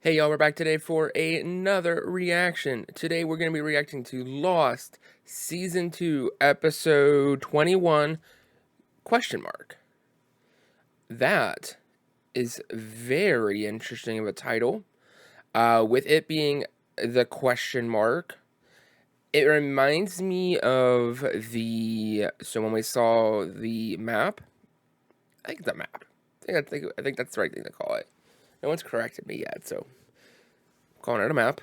Hey y'all, we're back today for another reaction. Today we're going to be reacting to Lost Season 2, Episode 21, question mark. That is very interesting of a title. With it being the question mark, it reminds me of so when we saw the map, I think it's the map. I think that's the right thing to call it. No one's corrected me yet, so I'm calling it a map.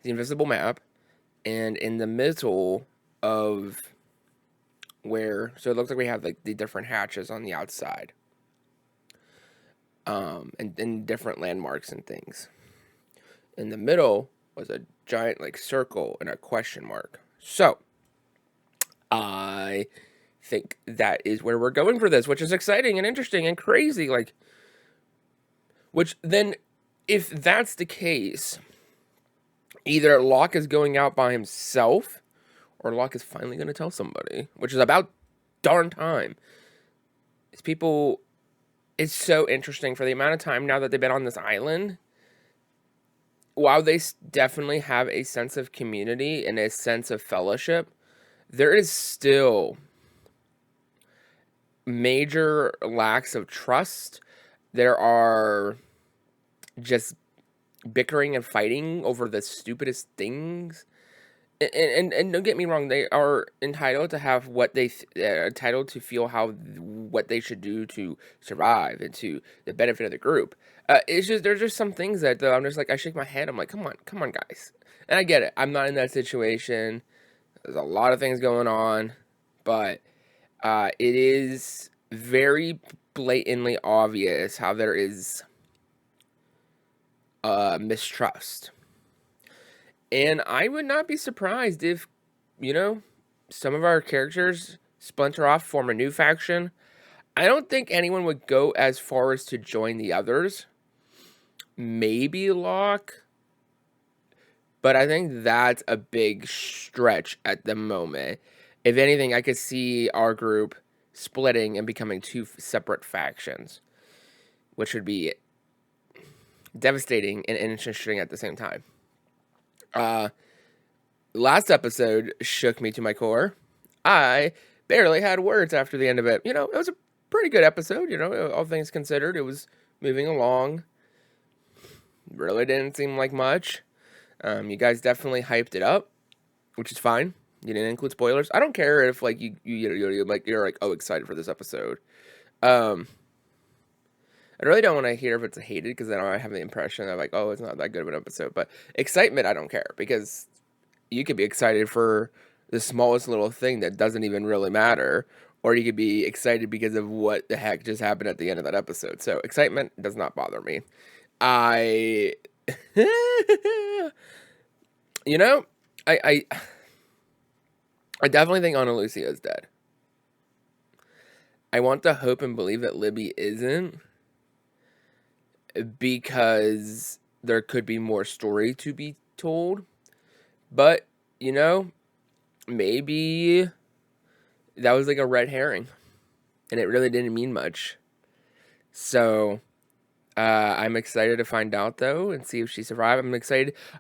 The invisible map. And in the middle of so it looks like we have like the different hatches on the outside, and different landmarks and things. In the middle was a giant like circle and a question mark. So I think that is where we're going for this, which is exciting and interesting and crazy. Which then, if that's the case, either Locke is going out by himself, or Locke is finally going to tell somebody, which is about darn time. It's so interesting for the amount of time now that they've been on this island. While they definitely have a sense of community and a sense of fellowship, there is still major lacks of trust. There are just bickering and fighting over the stupidest things. And don't get me wrong, they are entitled to have entitled to feel what they should do to survive and to the benefit of the group. It's just there's just some things that I'm just like I shake my head. I'm like, come on, guys. And I get it. I'm not in that situation. There's a lot of things going on, but it is very blatantly obvious how there is mistrust. And I would not be surprised if, some of our characters splinter off, form a new faction. I don't think anyone would go as far as to join the others. Maybe Locke. But I think that's a big stretch at the moment. If anything, I could see our group splitting and becoming two separate factions, which would be devastating and interesting at the same time. Last episode shook me to my core. I barely had words after the end of it. It was a pretty good episode, all things considered. It was moving along. Really didn't seem like much. You guys definitely hyped it up, which is fine. You didn't include spoilers. I don't care if like you're like oh excited for this episode. I really don't want to hear if it's hated, because then I have the impression of like, oh, it's not that good of an episode. But excitement, I don't care, because you could be excited for the smallest little thing that doesn't even really matter, or you could be excited because of what the heck just happened at the end of that episode. So excitement does not bother me. I I definitely think Ana Lucia is dead. I want to hope and believe that Libby isn't, because there could be more story to be told. But, maybe that was like a red herring, and it really didn't mean much. So, I'm excited to find out, though, and see if she survived.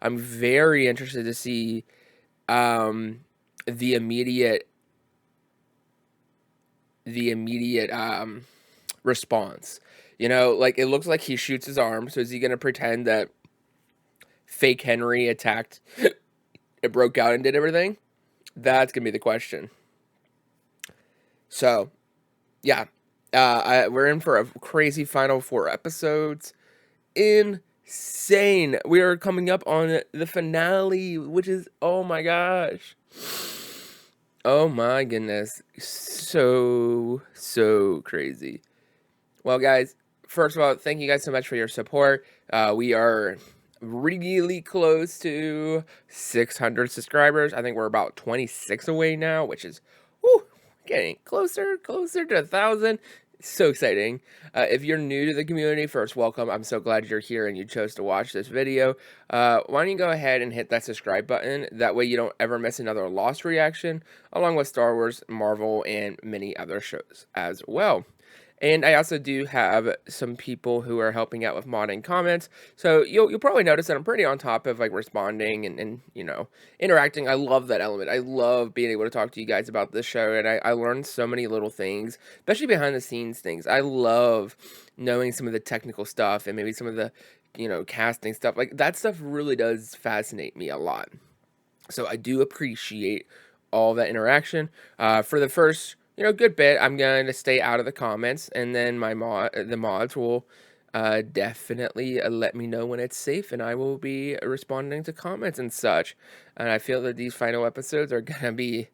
I'm very interested to see the immediate response. Like, it looks like he shoots his arm, so is he going to pretend that fake Henry attacked, it broke out and did everything? That's going to be the question. So, yeah. We're in for a crazy final 4 episodes. Insane. We are coming up on the finale, which is, oh my gosh. Oh my goodness. So crazy. Well, guys, first of all, thank you guys so much for your support. We are really close to 600 subscribers. I think we're about 26 away now, which is getting closer to 1,000. So exciting. If you're new to the community, first, welcome. I'm so glad you're here and you chose to watch this video. Why don't you go ahead and hit that subscribe button? That way you don't ever miss another Lost reaction, along with Star Wars, Marvel, and many other shows as well. And I also do have some people who are helping out with modding comments. So you'll probably notice that I'm pretty on top of like responding and you know, interacting. I love that element. I love being able to talk to you guys about this show, and I learned so many little things, especially behind the scenes things. I love knowing some of the technical stuff and maybe some of the, you know, casting stuff. Like that stuff really does fascinate me a lot. So I do appreciate all that interaction. For the first, you know, good bit, I'm going to stay out of the comments, and then the mods will definitely let me know when it's safe, and I will be responding to comments and such. And I feel that these final episodes are gonna be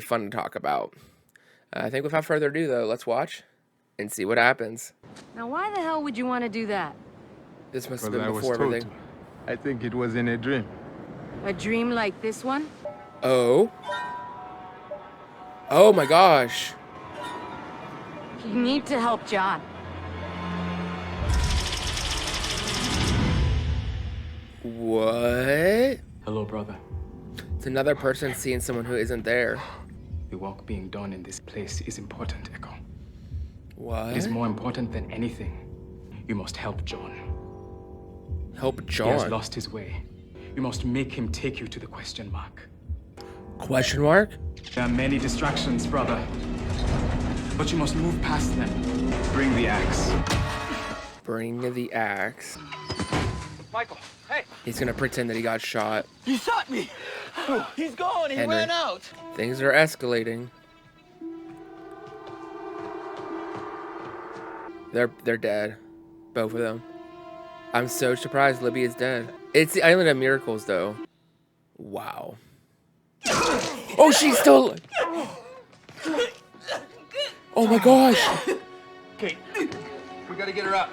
fun to talk about. I think without further ado, though, let's watch and see what happens. Now, why the hell would you want to do that? This must have been before everything. I think it was in a dream. A dream like this one? Oh. Oh my gosh. You need to help John. What? Hello, brother. It's another person seeing someone who isn't there. The work being done in this place is important, Echo. What? It is more important than anything. You must help John. Help He John? has lost his way. You must make him take you to the question mark. Question mark? There are many distractions, brother. But you must move past them. Bring the axe. Bring the axe. Michael, hey! He's gonna pretend that he got shot. You shot me! He's gone! He Henry. ran out! Things are escalating. They're dead. Both of them. I'm so surprised Libby is dead. It's the Island of Miracles, though. Wow. Oh, she's still... Oh my gosh! Okay, we gotta get her out.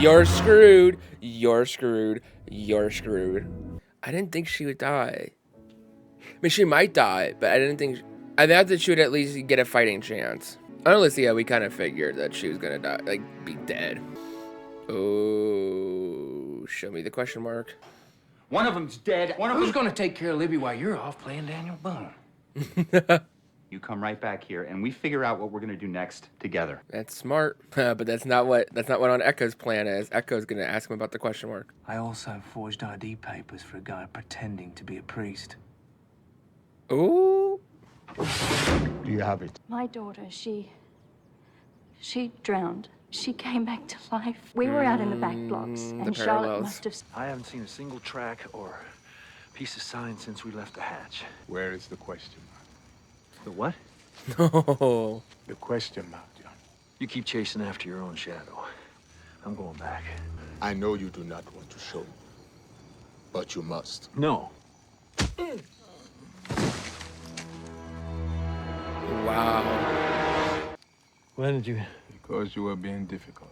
You're screwed. You're screwed. You're screwed. I didn't think she would die. I mean, she might die, but I didn't think... I thought that she would at least get a fighting chance. Honestly, yeah, we kind of figured that she was gonna die, like, be dead. Oh, show me the question mark. One of them's dead. One of Who's them's gonna take care of Libby while you're off playing Daniel Boone? You come right back here, and we figure out what we're gonna do next together. That's smart, but that's not what on Echo's plan is. Echo's gonna ask him about the question mark. I also forged ID papers for a guy pretending to be a priest. Ooh. Do you have it? My daughter, she drowned. She came back to life. We were out in the back blocks, and Charlotte parallels. must have... I haven't seen a single track or piece of sign since we left the hatch. Where is the question mark? The what? No. The question mark, John. You keep chasing after your own shadow. I'm going back. I know you do not want to show me, but you must. No. Wow. When did you... Because you were being difficult.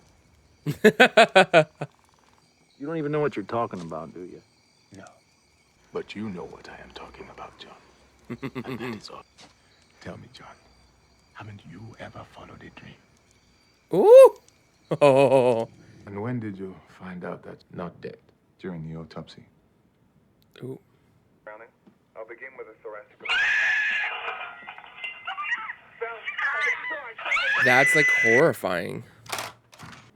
You don't even know what you're talking about, do you? No. But you know what I am talking about, John. And that is all. Tell me, John, haven't you ever followed a dream? Ooh. Oh. And when did you find out that's not dead? During the autopsy. Ooh. Browning, I'll begin with a thoracic. That's like horrifying. I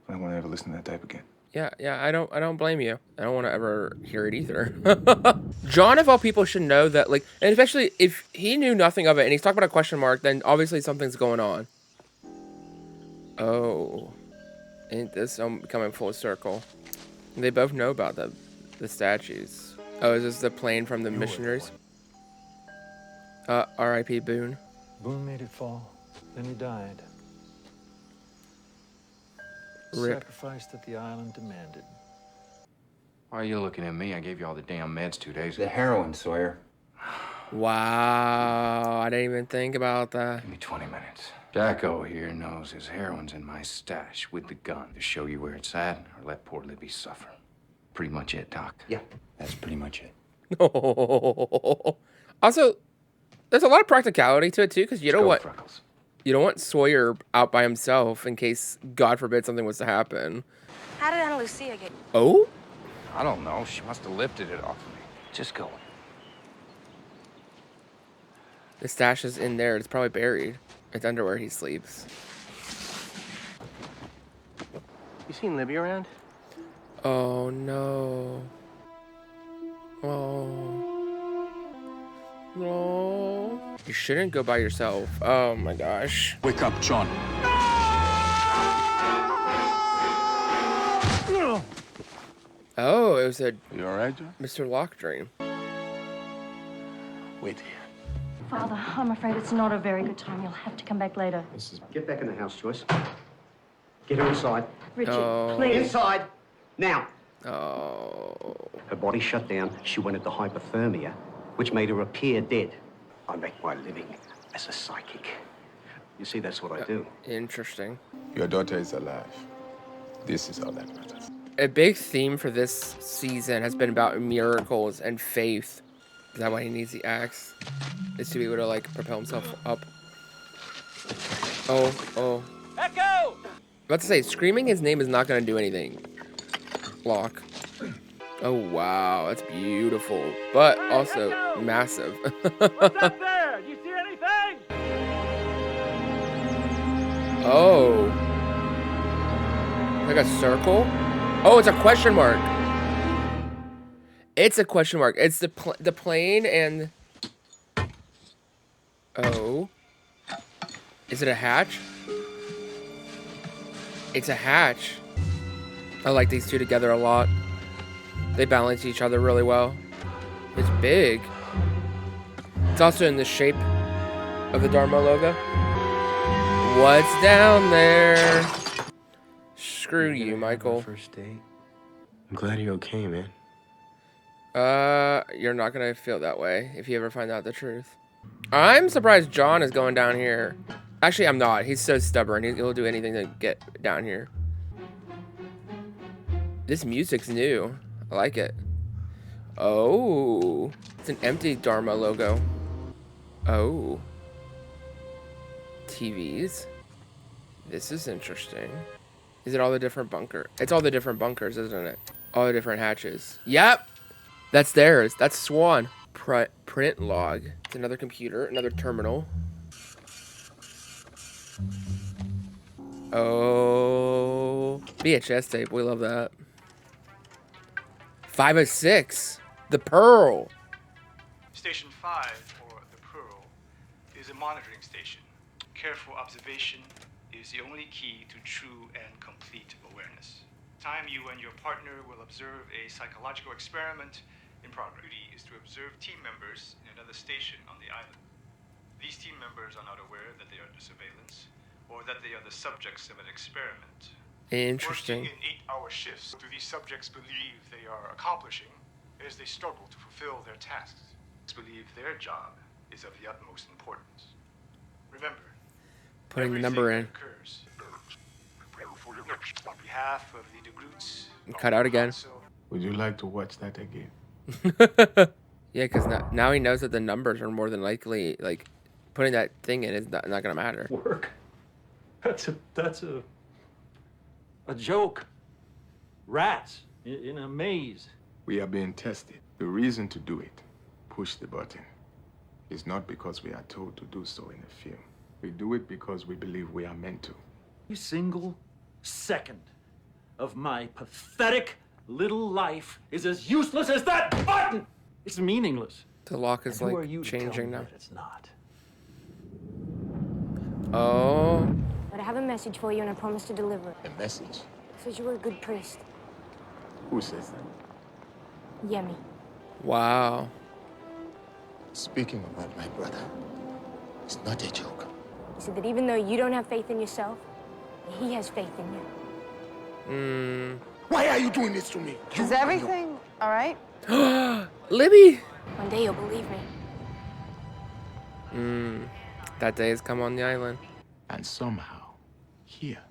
don't want to ever listen to that tape again. Yeah, I don't blame you. I don't want to ever hear it either. John, of all people, should know that, like, and especially if he knew nothing of it and he's talking about a question mark, then obviously something's going on. Oh. Ain't this coming full circle? They both know about the statues. Oh, is this the plane from the missionaries? R.I.P. Boone. Boone made it fall. Then he died. Rip. Sacrifice that the island demanded. Why are you looking at me? I gave you all the damn meds 2 days The ago. heroin, Sawyer. Wow, I didn't even think about that. Give me 20 minutes. Jacko here knows his heroin's in my stash with the gun to show you where it's at or let poor Libby suffer. Pretty much it, Doc. Yeah, that's pretty much it. Also, there's a lot of practicality to it too, because you don't want Freckles. you don't want Sawyer out by himself in case, God forbid, something was to happen. How did Ana Lucia get... Oh? I don't know. She must have lifted it off of me. Just go. The stash is in there. It's probably buried. It's under where he sleeps. seen Libby around? Oh no. Oh. No. You shouldn't go by yourself. Oh my gosh. Wake up, John. Oh, it was a You all right, John? Mr. Locke dream. Wait here. Father, I'm afraid it's not a very good time. You'll have to come back later. Get back in the house, Joyce. Get her inside. Richard, Oh. please. Inside! Now! Oh. Her body shut down. She went into hypothermia, which made her appear dead. I make my living as a psychic. You see, that's what I do. Interesting. Your daughter is alive. This is all that matters. A big theme for this season has been about miracles and faith. Is that why he needs the axe? Is to be able to, like, propel himself up. Oh. Echo! About to say, screaming his name is not going to do anything. Locke. Oh, wow. That's beautiful. But also massive. What's up there? Do you see anything? Oh. Like a circle? Oh, it's a question mark. It's a question mark. It's the plane and... Oh. Is it a hatch? It's a hatch. I like these two together a lot. They balance each other really well. It's big. It's also in the shape of the Dharma logo. What's down there? Screw you, Michael. First date. I'm glad you're okay, man. You're not gonna feel that way if you ever find out the truth. I'm surprised John is going down here. Actually, I'm not. He's so stubborn. He'll do anything to get down here. This music's new. I like it. Oh. It's an empty Dharma logo. Oh. TVs. This is interesting. Is it all the different bunker? It's all the different bunkers, isn't it? All the different hatches. Yep. That's theirs. That's Swan. Print log. It's another computer, another terminal. Oh. VHS tape. We love that. 506. The Pearl. Station 5, or the Pearl, is a monitoring station. Careful observation is the only key to true and complete awareness. Time you and your partner will observe a psychological experiment in progress. Duty is to observe team members in another station on the island. These team members are not aware that they are under surveillance or that they are the subjects of an experiment. Interesting. Working in 8-hour shifts, do these subjects believe they are accomplishing as they struggle to fulfill their tasks? Believe their job is of the utmost importance. Remember, putting the number in. Occurs. On behalf of the DeGroots, Cut out again. Would you like to watch that again? Yeah, because now he knows that the numbers are more than likely, like, putting that thing in is not going to matter. Work. That's a joke. Rats in a maze. We are being tested. The reason to do it, push the button, is not because we are told to do so in a film. We do it because we believe we are meant to. Every single second of my pathetic little life is as useless as that button! It's meaningless. The lock is, And who like, are you to changing tell me now. that it's not? Oh. But I have a message for you, and I promise to deliver it. A message? Says you were a good priest. Who says that? Yemi. Wow. Speaking about my brother, it's not a joke. He said that even though you don't have faith in yourself, he has faith in you. Why are you doing this to me? Is everything all right? Libby! One day you'll believe me. That day has come on the island. And somehow, here,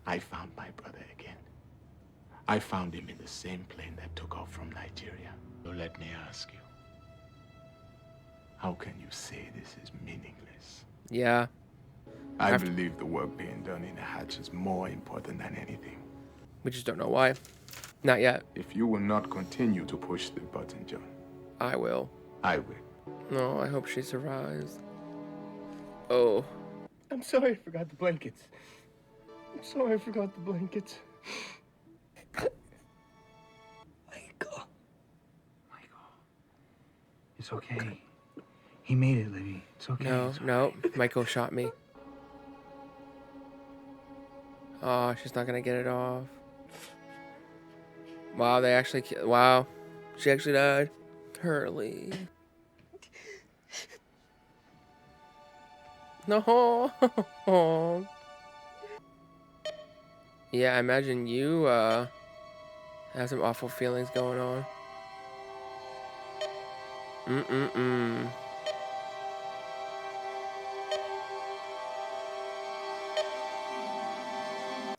I found my brother again. I found him in the same plane that took off from Nigeria. So let me ask you, how can you say this is meaningless? Yeah. I believe the work being done in the hatch is more important than anything. We just don't know why. Not yet. If you will not continue to push the button, John, I will. I will. No, I hope she survives. Oh. I'm sorry I forgot the blankets. I'm sorry I forgot the blankets. It's okay. He made it, Libby. It's okay. No, It's no, Michael shot me. Oh, she's not gonna get it off. Wow, they actually, wow, she actually died. Hurley. No. Yeah, I imagine you, have some awful feelings going on. Mm-mm-mm.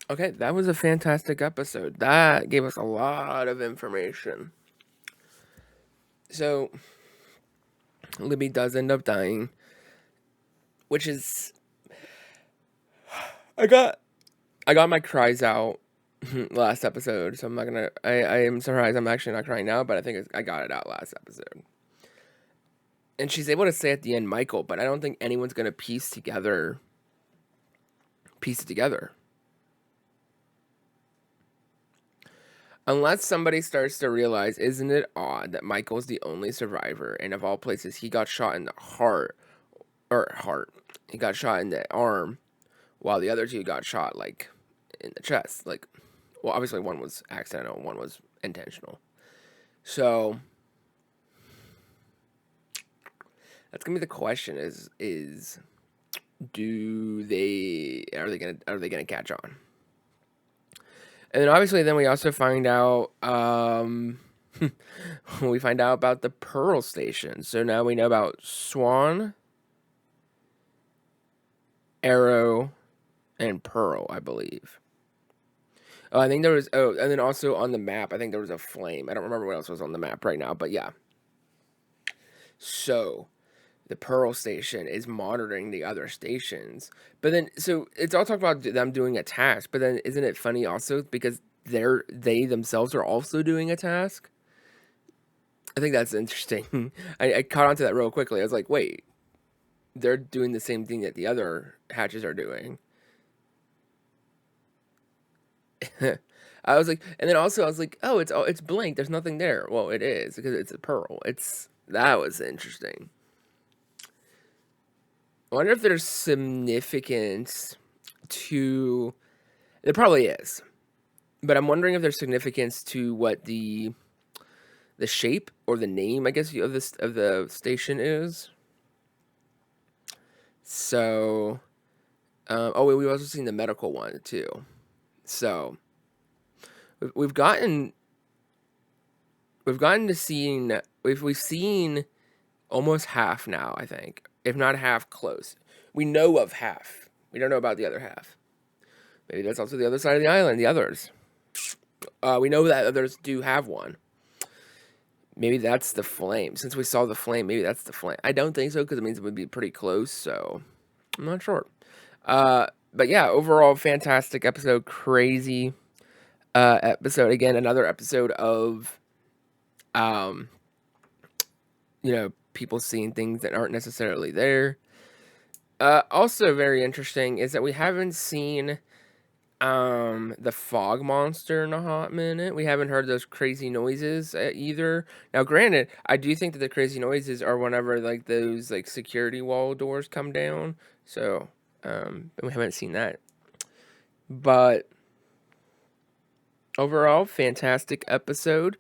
Okay, that was a fantastic episode. That gave us a lot of information. So, Libby does end up dying, which is... I got my cries out last episode, so I'm not gonna... I am surprised I'm actually not crying now, but I think I got it out last episode. And she's able to say at the end, Michael, but I don't think anyone's gonna piece it together. Unless somebody starts to realize, isn't it odd that Michael's the only survivor, and of all places, he got shot in the he got shot in the arm, while the other two got shot, like, in the chest. Like, well, obviously one was accidental, one was intentional. So, that's gonna be the question: is are they gonna catch on? And then obviously, then we also find out, we find out about the Pearl Station. So now we know about Swan, Arrow, and Pearl, I believe. Oh, I think there was, and then also on the map, I think there was a flame. I don't remember what else was on the map right now, but yeah. So, the Pearl Station is monitoring the other stations. But then, so it's all talk about them doing a task, but then isn't it funny also because they themselves are also doing a task? I think that's interesting. I caught on to that real quickly. I was like, wait, they're doing the same thing that the other hatches are doing. I was like, and then also I was like, oh, it's blank. There's nothing there. Well, it is because it's a pearl. That was interesting. I wonder if there's significance to... There probably is. But I'm wondering if there's significance to what the shape or the name, I guess, of the station is. So... we've also seen the medical one, too. So... We've gotten to seeing... We've seen almost half now, I think. If not half, close. We know of half. We don't know about the other half. Maybe that's also the other side of the island, the others. We know that others do have one. Maybe that's the flame. Since we saw the flame, maybe that's the flame. I don't think so, because it means it would be pretty close, so... I'm not sure. But yeah, overall, fantastic episode. Crazy episode. Again, another episode of... people seeing things that aren't necessarily there. Also very interesting is that we haven't seen the fog monster in a hot minute. We haven't heard those crazy noises either. Now, granted, I do think that the crazy noises are whenever like those like security wall doors come down. So, we haven't seen that. But overall, fantastic episode.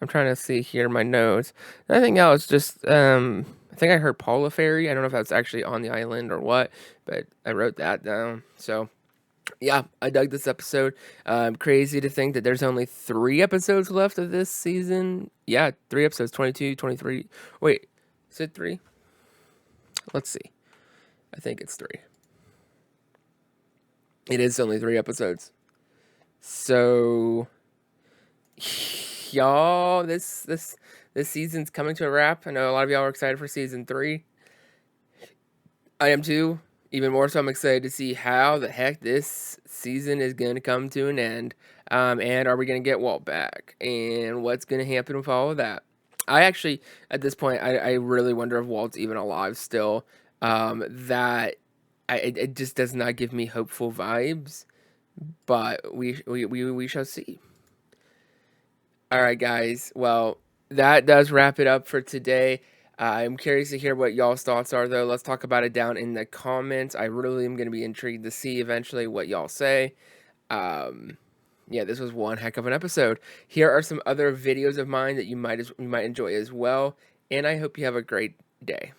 I'm trying to see here my notes. Nothing else, just, I think I heard Paula Fairy. I don't know if that's actually on the island or what, but I wrote that down. So, yeah, I dug this episode. Crazy to think that there's only 3 episodes left of this season. Yeah, 3 episodes, 22, 23. Wait, is it 3? Let's see. I think it's 3. It is only 3 episodes. So... y'all, this season's coming to a wrap. I know a lot of y'all are excited for season 3. I am too. Even more so, I'm excited to see how the heck this season is going to come to an end. And are we going to get Walt back? And what's going to happen with all of that? I actually, at this point, I really wonder if Walt's even alive still. It just does not give me hopeful vibes. but we shall see. All right, guys. Well, that does wrap it up for today. I'm curious to hear what y'all's thoughts are, though. Let's talk about it down in the comments. I really am going to be intrigued to see eventually what y'all say. Yeah, this was one heck of an episode. Here are some other videos of mine that you might enjoy as well, and I hope you have a great day.